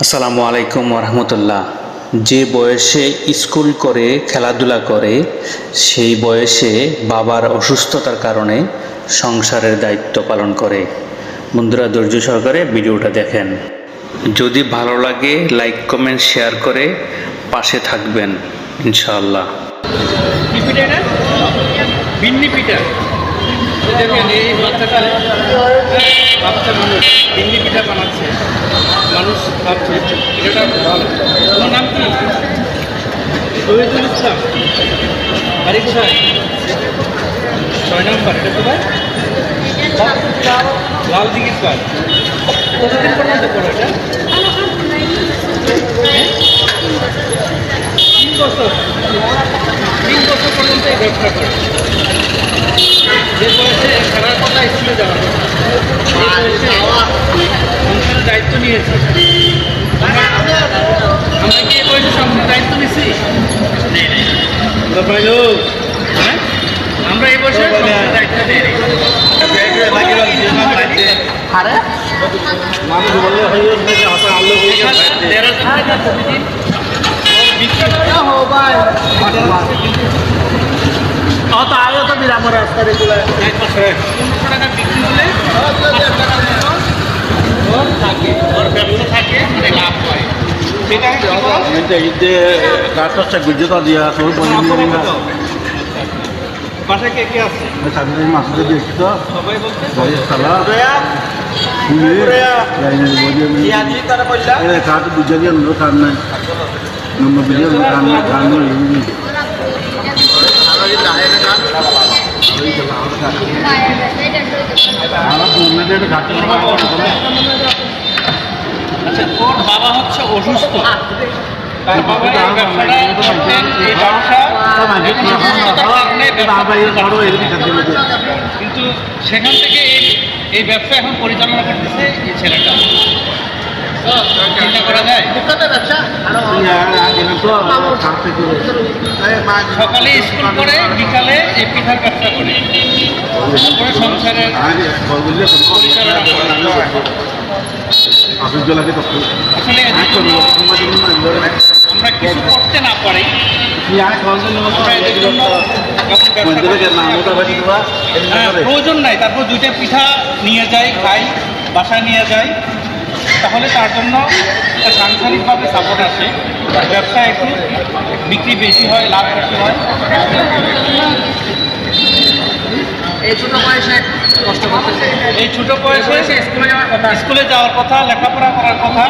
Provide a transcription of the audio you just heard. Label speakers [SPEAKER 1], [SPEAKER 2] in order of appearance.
[SPEAKER 1] আসসালামু আলাইকুম রহমতুল্লাহ। যে বয়সে স্কুল করে খেলাধুলা করে সেই বয়সে বাবার অসুস্থতার কারণে সংসারের দায়িত্ব পালন করে। বন্ধুরা ধৈর্য সহকারে ভিডিওটা দেখেন। যদি ভালো লাগে লাইক কমেন্ট শেয়ার করে পাশে থাকবেন ইনশাআল্লাহ।
[SPEAKER 2] দেখেন এই বাচ্চাটা বাচ্চা মানুষ বিন্দি পিঠা বানাচ্ছে, মানুষ ভাবছে এটা ভালো। তোমার নাম কি? শহীদুল ইসলাম, বাড়ি কোথায়? 6 নম্বর। এটা কোথায়? লাল দিঘির কাজ। কতদিন পর্যন্ত করো এটা? 3 বছর। 3 বছর পর্যন্ত এই ব্যবসা করে। যে বয়সে খেলার কথা, স্কুলে যাওয়ার কথা, এই বয়সে সংসারের দায়িত্ব নিয়েছি। আমরা কি এই বয়সে সংসারের দায়িত্ব নিছি? হ্যাঁ, আমরা এই বয়সে সংসারের দায়িত্ব নিই। তো আয়ো তো বিরাম রাস্তা রেগুলো 1500 টাকা বিক্রি হলে 500 টাকার মতো থাকে, ওর ব্যবসা থাকে, মানে লাভ হয়। বাসায় কে কে আছে? সবাই বলতে আচ্ছা, ওর বাবা হচ্ছে অসুস্থ, তার বাবা এই ব্যবসাটা করতেন, এই ব্যবসা কিন্তু সেখান থেকে এই ব্যবসা এখন পরিচালনা করতেছে এই ছেলেটা। চিন্তা করা যায়, সকালে স্কুল করে বিকালে এই পিঠার ব্যবসা করে, তারপরে সংসারের পরিচালনা করে। আসলে আমরা কিছু করতে না পারি, প্রয়োজন নাই, তারপর 2টা পিঠা নিয়ে যাই, খাই, বাসায় নিয়ে যাই, তাহলে তার জন্য একটা সাংসারিকভাবে সাপোর্ট আসে, ব্যবসা একটু বিক্রি বেশি হয়, লাভ বেশি হয়। এই ছোট বয়সে কষ্ট করতেছে, এই ছোট বয়সে স্কুলে যাওয়ার কথা, লেখাপড়া করার কথা,